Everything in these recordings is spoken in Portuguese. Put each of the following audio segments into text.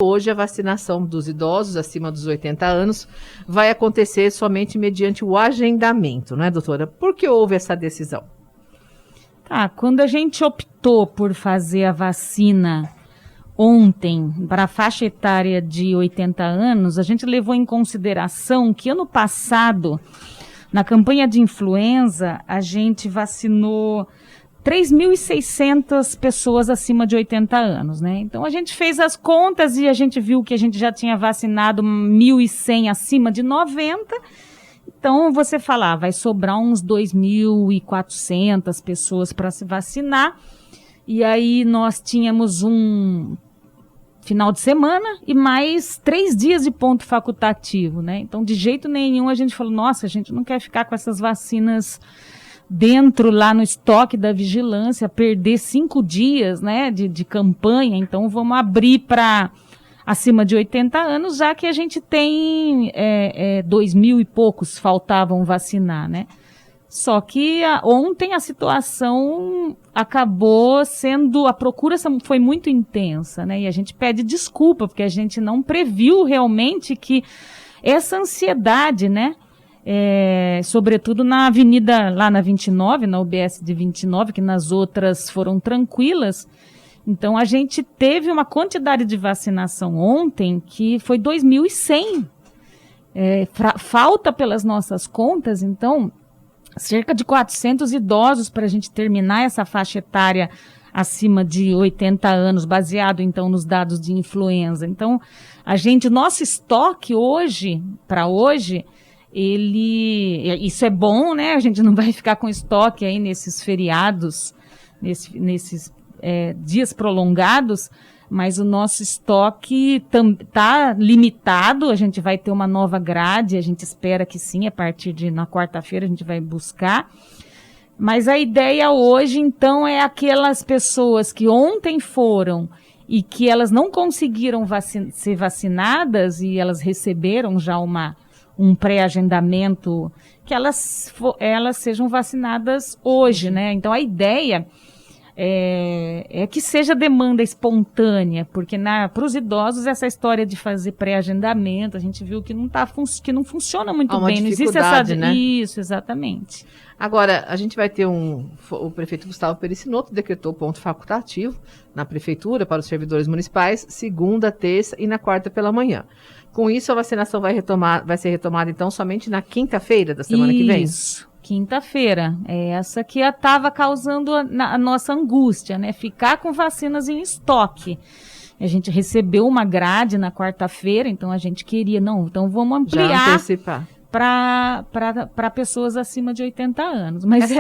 hoje a vacinação dos idosos acima dos 80 anos vai acontecer somente mediante o agendamento, não é, doutora? Por que houve essa decisão? Quando a gente optou por fazer a vacina ontem para a faixa etária de 80 anos, a gente levou em consideração que ano passado, na campanha de influenza, a gente vacinou 3.600 pessoas acima de 80 anos, né? Então a gente fez as contas e a gente viu que a gente já tinha vacinado 1.100 acima de 90. Então você fala, vai sobrar uns 2.400 pessoas para se vacinar. E aí nós tínhamos um final de semana e mais 3 dias de ponto facultativo, né? Então de jeito nenhum a gente falou, nossa, a gente não quer ficar com essas vacinas dentro lá no estoque da vigilância, perder 5 dias, né, de campanha, então vamos abrir para acima de 80 anos, já que a gente tem 2.000 e poucos faltavam vacinar, né? Só que ontem a situação acabou sendo, a procura foi muito intensa, né? E a gente pede desculpa, porque a gente não previu realmente que essa ansiedade, né? Sobretudo na avenida, lá na 29, na UBS de 29, que nas outras foram tranquilas. Então, a gente teve uma quantidade de vacinação ontem que foi 2.100. Falta pelas nossas contas, então, cerca de 400 idosos para a gente terminar essa faixa etária acima de 80 anos, baseado, então, nos dados de influenza. Então, nosso estoque hoje, para hoje, isso é bom, né? A gente não vai ficar com estoque aí nesses feriados, nesses dias prolongados, mas o nosso estoque está limitado. A gente vai ter uma nova grade, a gente espera que sim, na quarta-feira a gente vai buscar. Mas a ideia hoje, então, é aquelas pessoas que ontem foram e que elas não conseguiram ser vacinadas e elas receberam já um pré-agendamento, que elas sejam vacinadas hoje, né? Então, a ideia é que seja demanda espontânea, porque para os idosos essa história de fazer pré-agendamento, a gente viu que não funciona muito bem, não existe essa... Né? Isso, exatamente. Agora, a gente vai ter o prefeito Gustavo Pericinoto decretou ponto facultativo na prefeitura para os servidores municipais, segunda, terça e na quarta pela manhã. Com isso, a vacinação vai ser retomada, então, somente na quinta-feira da semana que vem? Isso, quinta-feira. É essa que estava causando a nossa angústia, né? Ficar com vacinas em estoque. A gente recebeu uma grade na quarta-feira, então a gente queria, então vamos ampliar. Já antecipar. Para pessoas acima de 80 anos. Mas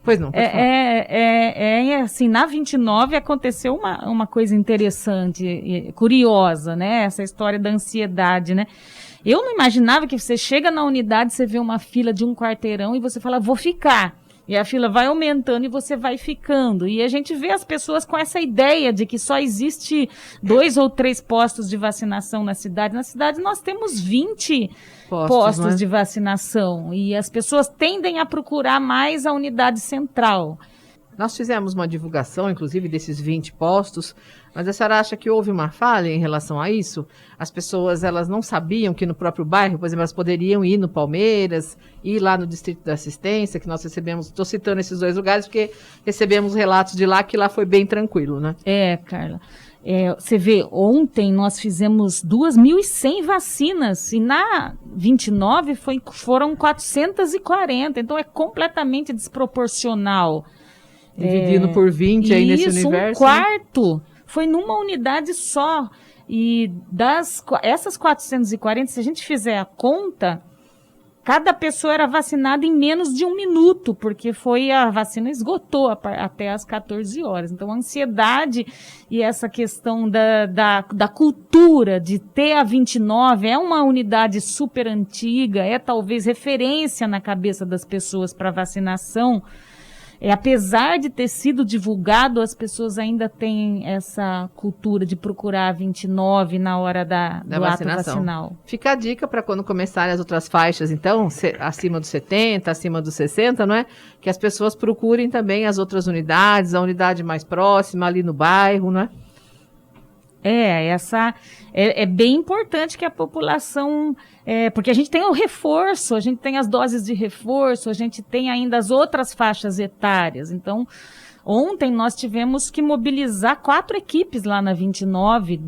Pois não, pode falar. assim, na 29 aconteceu uma coisa interessante, curiosa, né? Essa história da ansiedade, né? Eu não imaginava que você chega na unidade, você vê uma fila de um quarteirão e você fala, vou ficar. E a fila vai aumentando e você vai ficando. E a gente vê as pessoas com essa ideia de que só existe 2 ou 3 postos de vacinação na cidade. Na cidade nós temos 20 postos de vacinação. E as pessoas tendem a procurar mais a unidade central. Nós fizemos uma divulgação, inclusive, desses 20 postos, mas a senhora acha que houve uma falha em relação a isso? As pessoas, elas não sabiam que no próprio bairro, por exemplo, elas poderiam ir no Palmeiras, ir lá no Distrito da Assistência, que nós recebemos, estou citando esses 2 lugares, porque recebemos relatos de lá, que lá foi bem tranquilo, né? Carla. Você vê, ontem nós fizemos 2.100 vacinas e na 29 foram 440, então é completamente desproporcional. Dividindo por 20 aí nesse universo. Um quarto, né? Foi numa unidade só. E essas 440, se a gente fizer a conta, cada pessoa era vacinada em menos de 1 minuto, porque a vacina esgotou até às 14 horas. Então, a ansiedade e essa questão da cultura de ter a 29 é uma unidade super antiga, é talvez referência na cabeça das pessoas para vacinação. Apesar de ter sido divulgado, as pessoas ainda têm essa cultura de procurar a 29 na hora do ato vacinal. Fica a dica para quando começarem as outras faixas, então, acima dos 70, acima dos 60, não é? Que as pessoas procurem também as outras unidades, a unidade mais próxima ali no bairro, não é? É bem importante que a população, porque a gente tem o reforço, a gente tem as doses de reforço, a gente tem ainda as outras faixas etárias. Então, ontem nós tivemos que mobilizar 4 equipes lá na 29,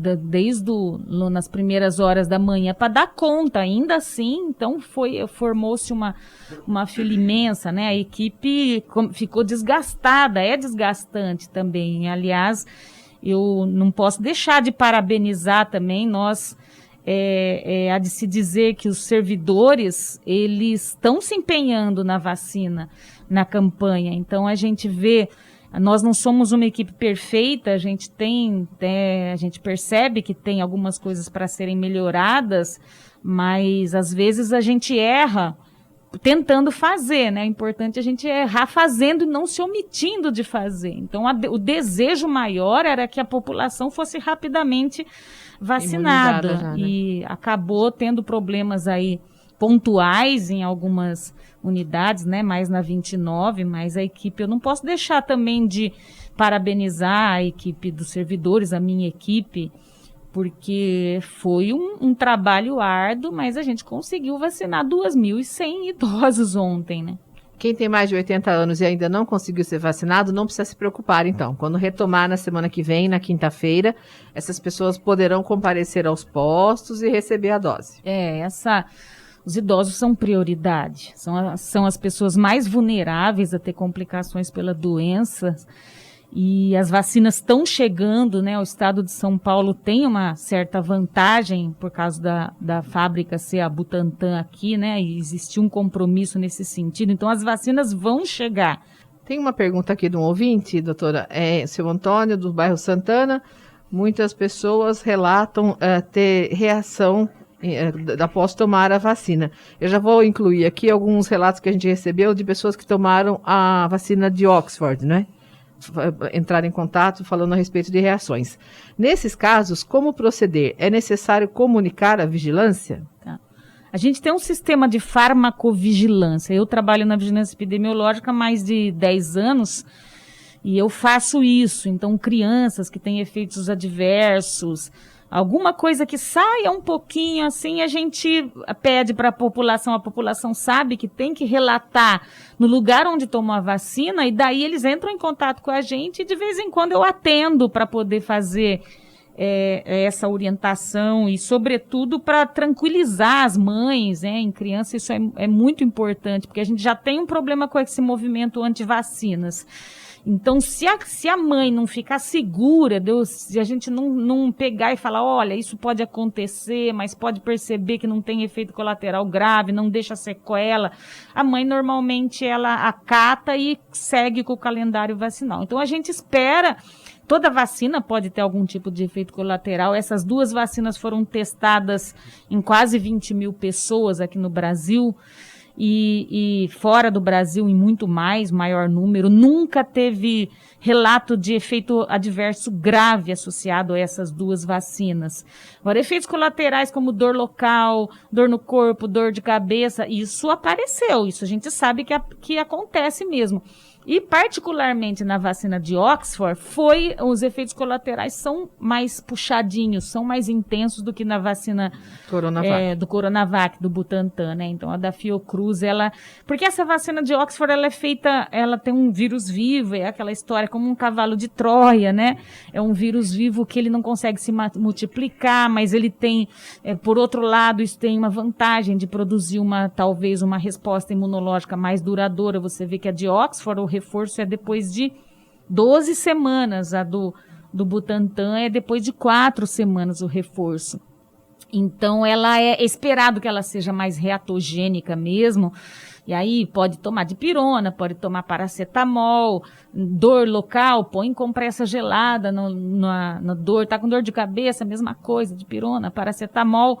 nas primeiras horas da manhã, para dar conta. Ainda assim, então formou-se uma fila imensa, né? A equipe ficou desgastada, é desgastante também. Aliás, eu não posso deixar de parabenizar também, há de se dizer que os servidores, eles estão se empenhando na vacina, na campanha. Então, a gente vê, nós não somos uma equipe perfeita, a gente percebe que tem algumas coisas para serem melhoradas, mas às vezes a gente erra tentando fazer, né? É importante a gente errar fazendo e não se omitindo de fazer. Então, o desejo maior era que a população fosse rapidamente vacinada. Já, né? E acabou tendo problemas aí pontuais em algumas unidades, né? Mais na 29, mas a equipe, eu não posso deixar também de parabenizar a equipe dos servidores, a minha equipe, porque foi um trabalho árduo, mas a gente conseguiu vacinar 2.100 idosos ontem, né? Quem tem mais de 80 anos e ainda não conseguiu ser vacinado, não precisa se preocupar, então. Quando retomar na semana que vem, na quinta-feira, essas pessoas poderão comparecer aos postos e receber a dose. Os idosos são prioridade, são as pessoas mais vulneráveis a ter complicações pela doença. E as vacinas estão chegando, né? O estado de São Paulo tem uma certa vantagem por causa da fábrica ser a Butantan aqui, né? E existiu um compromisso nesse sentido. Então, as vacinas vão chegar. Tem uma pergunta aqui de um ouvinte, doutora. Seu Antônio, do bairro Santana. Muitas pessoas relatam ter reação após tomar a vacina. Eu já vou incluir aqui alguns relatos que a gente recebeu de pessoas que tomaram a vacina de Oxford, né? Entrar em contato falando a respeito de reações. Nesses casos, como proceder? É necessário comunicar a vigilância? Tá. A gente tem um sistema de farmacovigilância. Eu trabalho na vigilância epidemiológica há mais de 10 anos e eu faço isso. Então, crianças que têm efeitos adversos, alguma coisa que saia um pouquinho assim, a gente pede para a população sabe que tem que relatar no lugar onde tomou a vacina, e daí eles entram em contato com a gente e de vez em quando eu atendo para poder fazer essa orientação e, sobretudo, para tranquilizar as mães, né? Em criança isso é muito importante, porque a gente já tem um problema com esse movimento anti-vacinas. Então, se a mãe não ficar segura, se a gente não pegar e falar, olha, isso pode acontecer, mas pode perceber que não tem efeito colateral grave, não deixa sequela, a mãe normalmente ela acata e segue com o calendário vacinal. Então, a gente espera, toda vacina pode ter algum tipo de efeito colateral. Essas 2 vacinas foram testadas em quase 20 mil pessoas aqui no Brasil. E fora do Brasil em muito maior número, nunca teve relato de efeito adverso grave associado a essas 2 vacinas. Agora, efeitos colaterais como dor local, dor no corpo, dor de cabeça, isso apareceu, isso a gente sabe que acontece mesmo. E particularmente na vacina de Oxford, os efeitos colaterais são mais puxadinhos, são mais intensos do que na vacina do Coronavac, do Butantan, né? Então a da Fiocruz, porque essa vacina de Oxford, ela tem um vírus vivo, é aquela história como um cavalo de Troia, né? É um vírus vivo que ele não consegue se multiplicar, mas ele tem, por outro lado, isso tem uma vantagem de produzir talvez uma resposta imunológica mais duradoura. Você vê que a de Oxford, o reforço é depois de 12 semanas, a do Butantan é depois de 4 semanas o reforço. Então, ela é esperado que ela seja mais reatogênica mesmo, e aí pode tomar dipirona, pode tomar paracetamol, dor local, põe compressa gelada na dor, tá com dor de cabeça, mesma coisa, dipirona, paracetamol.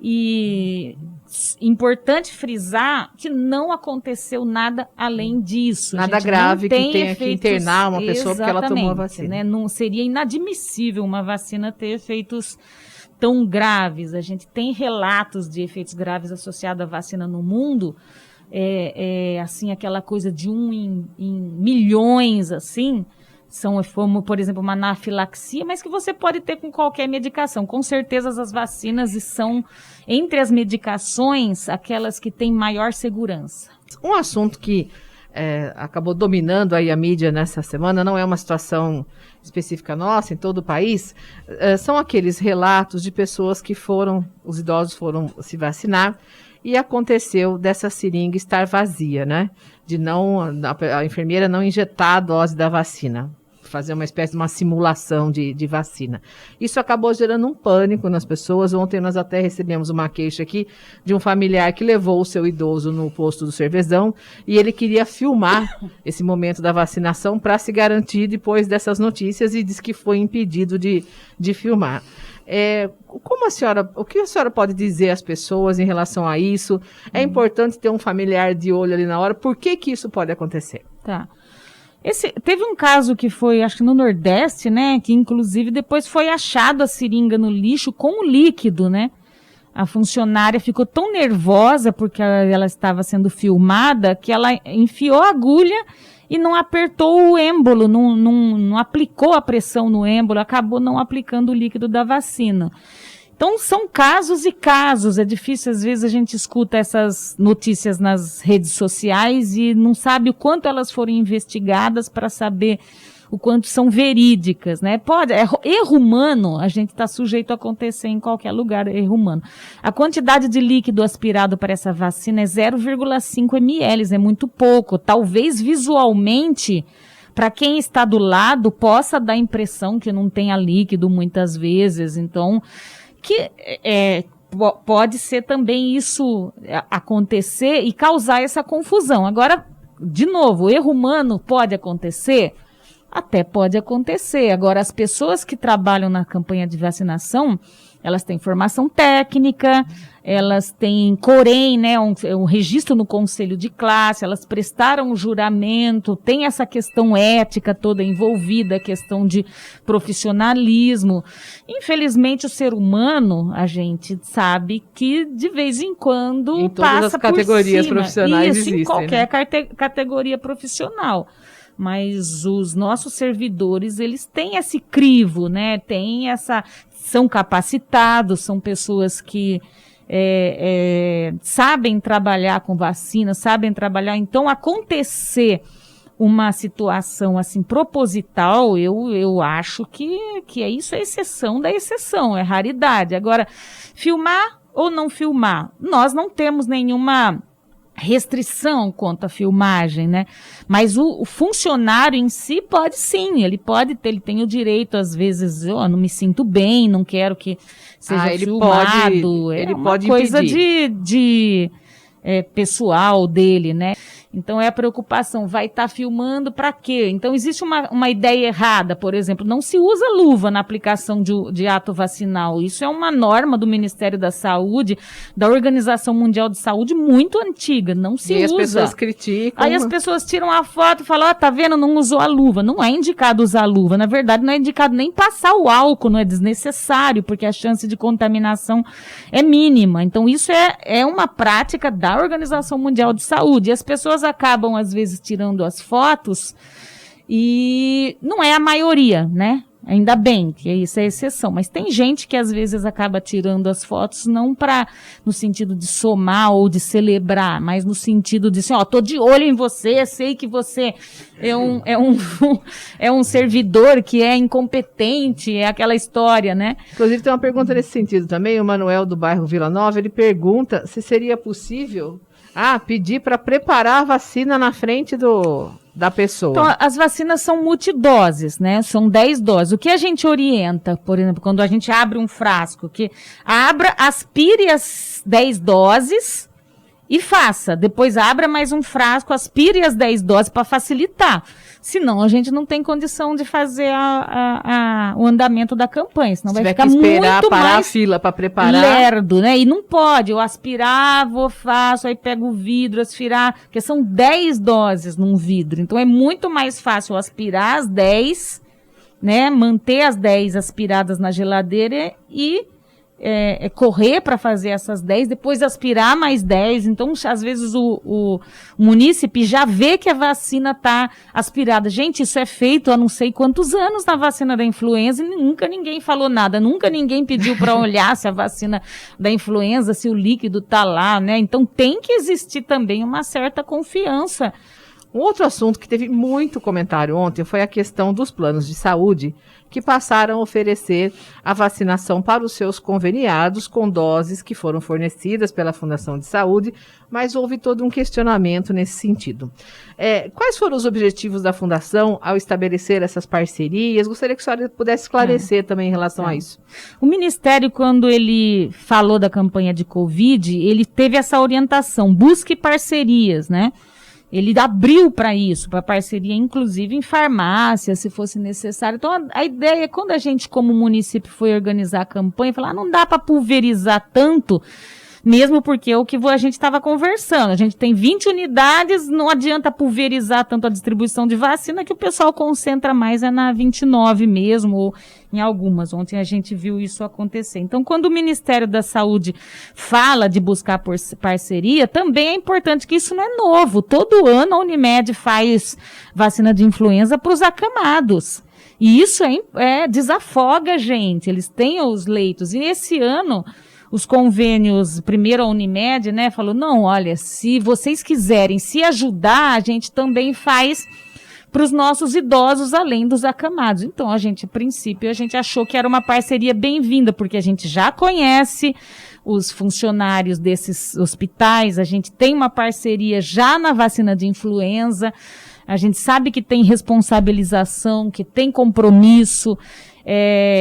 E importante frisar que não aconteceu nada além disso. Nada grave que tenha que internar uma pessoa porque ela tomou a vacina. Né? Não seria inadmissível uma vacina ter efeitos tão graves. A gente tem relatos de efeitos graves associados à vacina no mundo, assim, aquela coisa de 1 em milhões, assim, como, por exemplo, uma anafilaxia, mas que você pode ter com qualquer medicação. Com certeza as vacinas são, entre as medicações, aquelas que têm maior segurança. Um assunto que acabou dominando aí a mídia nessa semana, não é uma situação específica nossa, em todo o país, são aqueles relatos de pessoas que os idosos foram se vacinar e aconteceu dessa seringa estar vazia, né? A enfermeira não injetar a dose da vacina, fazer uma espécie de uma simulação de vacina. Isso acabou gerando um pânico nas pessoas. Ontem nós até recebemos uma queixa aqui de um familiar que levou o seu idoso no posto do Cervezão e ele queria filmar esse momento da vacinação para se garantir depois dessas notícias e disse que foi impedido de filmar. O que a senhora pode dizer às pessoas em relação a isso? É importante ter um familiar de olho ali na hora. Por que isso pode acontecer? Tá. Teve um caso que foi, acho que no Nordeste, né, que inclusive depois foi achado a seringa no lixo com o líquido, né? A funcionária ficou tão nervosa porque ela estava sendo filmada que ela enfiou a agulha e não apertou o êmbolo, não aplicou a pressão no êmbolo, acabou não aplicando o líquido da vacina. Então, são casos e casos. É difícil, às vezes, a gente escuta essas notícias nas redes sociais e não sabe o quanto elas foram investigadas para saber o quanto são verídicas, né? Erro humano, a gente está sujeito a acontecer em qualquer lugar, erro humano. A quantidade de líquido aspirado para essa vacina é 0,5 ml, é muito pouco. Talvez, visualmente, para quem está do lado, possa dar a impressão que não tenha líquido muitas vezes. Então, pode ser também isso acontecer e causar essa confusão. Agora, de novo, erro humano pode acontecer? Até pode acontecer. Agora, as pessoas que trabalham na campanha de vacinação, elas têm formação técnica, elas têm COREM, né, um registro no conselho de classe, elas prestaram um juramento, tem essa questão ética toda envolvida, a questão de profissionalismo. Infelizmente, o ser humano, a gente sabe que de vez em quando em todas passa as categorias por cima. profissionais Isso, existem, em qualquer né? categoria profissional. Mas os nossos servidores, eles têm esse crivo, né? São capacitados, são pessoas que sabem trabalhar com vacina, sabem trabalhar. Então, acontecer uma situação assim proposital, eu acho que isso é exceção da exceção, é raridade. Agora, filmar ou não filmar? Nós não temos nenhuma restrição quanto à filmagem, né? Mas o funcionário em si pode sim, ele tem o direito, às vezes, não me sinto bem, não quero que seja filmado. Ele uma pode coisa impedir. pessoal dele, né? Então é a preocupação, vai estar filmando para quê? Então existe uma ideia errada, por exemplo, não se usa luva na aplicação de ato vacinal. Isso é uma norma do Ministério da Saúde, da Organização Mundial de Saúde, muito antiga, não se usa. E as pessoas criticam. Aí as pessoas tiram a foto e falam, tá vendo, não usou a luva. Não é indicado usar a luva, na verdade não é indicado nem passar o álcool, não é desnecessário, porque a chance de contaminação é mínima. Então isso é uma prática da Organização Mundial de Saúde. E as pessoas acabam, às vezes, tirando as fotos e não é a maioria, né? Ainda bem que isso é exceção, mas tem gente que às vezes acaba tirando as fotos não no sentido de somar ou de celebrar, mas no sentido de assim, tô de olho em você, sei que você é um servidor que é incompetente, é aquela história, né? Inclusive tem uma pergunta nesse sentido também, o Manuel do bairro Vila Nova, ele pergunta se seria possível pedir para preparar a vacina na frente da pessoa. Então, as vacinas são multidoses, né? São 10 doses. O que a gente orienta, por exemplo, quando a gente abre um frasco, que aspire as 10 doses e faça. Depois abra mais um frasco, aspire as 10 doses para facilitar. Senão a gente não tem condição de fazer o andamento da campanha. Senão vai ficar muito mais... Se tiver que esperar parar a fila para preparar... lerdo, né? E não pode. Eu aspirar, faço, aí pego o vidro, aspirar... Porque são 10 doses num vidro. Então é muito mais fácil eu aspirar as 10, né? Manter as 10 aspiradas na geladeira e correr para fazer essas 10, depois aspirar mais 10. Então, às vezes, o munícipe já vê que a vacina está aspirada. Gente, isso é feito há não sei quantos anos na vacina da influenza e nunca ninguém falou nada, nunca ninguém pediu para olhar se a vacina da influenza, se o líquido está lá, né? Então, tem que existir também uma certa confiança. Um outro assunto que teve muito comentário ontem foi a questão dos planos de saúde que passaram a oferecer a vacinação para os seus conveniados com doses que foram fornecidas pela Fundação de Saúde, mas houve todo um questionamento nesse sentido. Quais foram os objetivos da Fundação ao estabelecer essas parcerias? Gostaria que a senhora pudesse esclarecer também em relação a isso. O Ministério, quando ele falou da campanha de Covid, ele teve essa orientação, busque parcerias, né? Ele abriu para isso, para parceria, inclusive em farmácia, se fosse necessário. Então, a ideia, quando a gente, como município, foi organizar a campanha, falar, não dá para pulverizar tanto, mesmo porque é o que a gente estava conversando. A gente tem 20 unidades, não adianta pulverizar tanto a distribuição de vacina, que o pessoal concentra mais na 29 mesmo, ou em algumas. Ontem a gente viu isso acontecer. Então, quando o Ministério da Saúde fala de buscar parceria, também é importante que isso não é novo. Todo ano a Unimed faz vacina de influenza para os acamados. E isso desafoga a gente. Eles têm os leitos. E esse ano, os convênios, primeiro a Unimed, né, falou, não, olha, se vocês quiserem se ajudar, a gente também faz para os nossos idosos, além dos acamados. Então, a princípio, a gente achou que era uma parceria bem-vinda, porque a gente já conhece os funcionários desses hospitais, a gente tem uma parceria já na vacina de influenza, a gente sabe que tem responsabilização, que tem compromisso.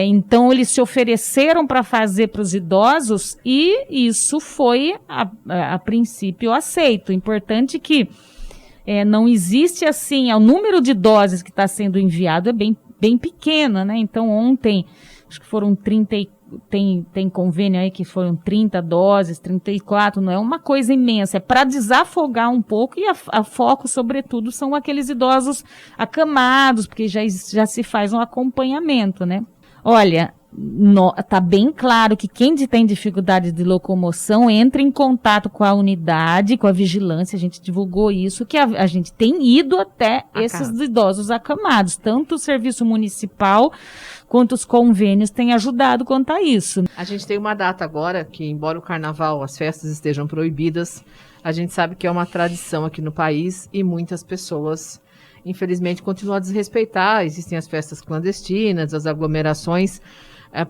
Então, eles se ofereceram para fazer para os idosos e isso foi, a princípio, aceito. Importante que não existe assim, o número de doses que está sendo enviado é bem pequeno, né? Então, ontem, acho que foram 30, tem convênio aí que foram 30 doses, 34, não é uma coisa imensa, é para desafogar um pouco e a foco, sobretudo, são aqueles idosos acamados, porque já se faz um acompanhamento, né? Olha, tá bem claro que quem tem dificuldade de locomoção entra em contato com a unidade, com a vigilância, a gente divulgou isso, que a gente tem ido até esses idosos acamados, tanto o serviço municipal quanto os convênios têm ajudado quanto a isso. A gente tem uma data agora que, embora o carnaval, as festas estejam proibidas, a gente sabe que é uma tradição aqui no país e muitas pessoas, infelizmente, continuam a desrespeitar. Existem as festas clandestinas, as aglomerações.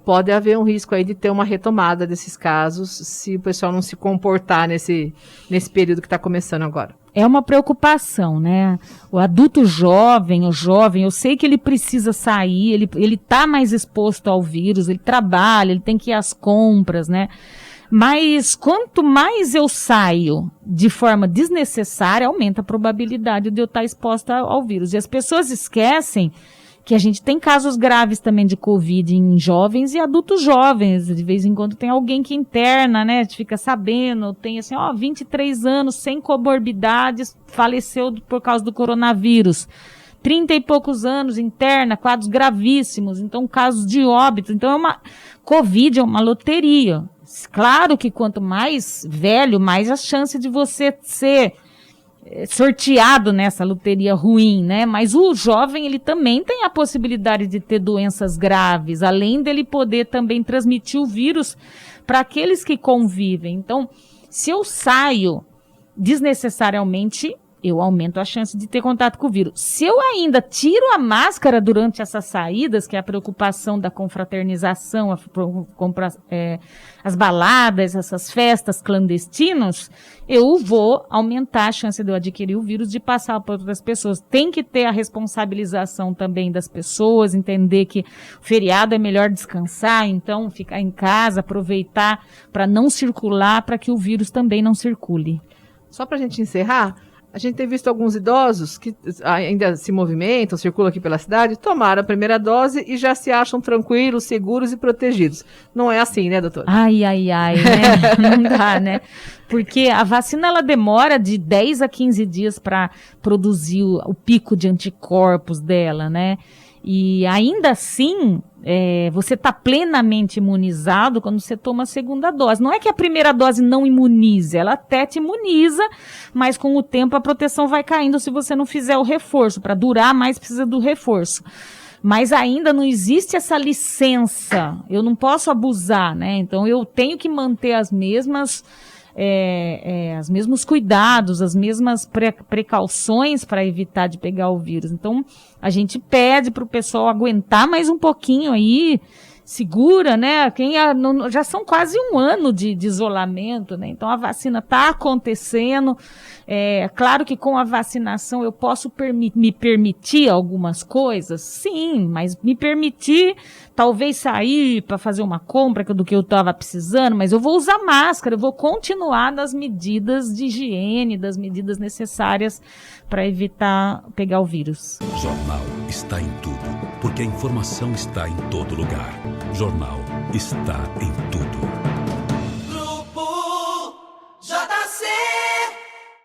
Pode haver um risco aí de ter uma retomada desses casos se o pessoal não se comportar nesse período que está começando agora. É uma preocupação, né? O adulto jovem, eu sei que ele precisa sair, ele tá mais exposto ao vírus, ele trabalha, ele tem que ir às compras, né? Mas quanto mais eu saio de forma desnecessária, aumenta a probabilidade de eu estar exposta ao vírus. E as pessoas esquecem que a gente tem casos graves também de Covid em jovens e adultos jovens. De vez em quando tem alguém que interna, né? A gente fica sabendo, tem assim, 23 anos, sem comorbidades, faleceu por causa do coronavírus. 30 e poucos anos, interna, quadros gravíssimos, então casos de óbito. Então Covid é uma loteria. Claro que quanto mais velho, mais a chance de você ser sorteado nessa loteria ruim, né? Mas o jovem, ele também tem a possibilidade de ter doenças graves, além dele poder também transmitir o vírus para aqueles que convivem. Então, se eu saio desnecessariamente, eu aumento a chance de ter contato com o vírus. Se eu ainda tiro a máscara durante essas saídas, que é a preocupação da confraternização, as baladas, essas festas clandestinas, eu vou aumentar a chance de eu adquirir o vírus, de passar para outras pessoas. Tem que ter a responsabilização também das pessoas, entender que o feriado é melhor descansar, então ficar em casa, aproveitar para não circular, para que o vírus também não circule. Só para a gente encerrar, a gente tem visto alguns idosos que ainda se movimentam, circulam aqui pela cidade, tomaram a primeira dose e já se acham tranquilos, seguros e protegidos. Não é assim, né, doutora? Ai, né? Não dá, né? Porque a vacina, ela demora de 10 a 15 dias para produzir o pico de anticorpos dela, né? E ainda assim, você está plenamente imunizado quando você toma a segunda dose. Não é que a primeira dose não imunize, ela até te imuniza, mas com o tempo a proteção vai caindo se você não fizer o reforço. Para durar mais precisa do reforço. Mas ainda não existe essa licença, eu não posso abusar, né? Então eu tenho que manter os mesmos cuidados, as mesmas precauções para evitar de pegar o vírus. Então, a gente pede para o pessoal aguentar mais um pouquinho aí, segura, né? Já são quase 1 ano de isolamento, né? Então, a vacina está acontecendo. Claro que com a vacinação eu posso me permitir algumas coisas, sim, mas me permitir talvez sair para fazer uma compra do que eu estava precisando, mas eu vou usar máscara, eu vou continuar nas medidas de higiene, das medidas necessárias para evitar pegar o vírus. Jornal está em tudo, porque a informação está em todo lugar. Jornal está em tudo.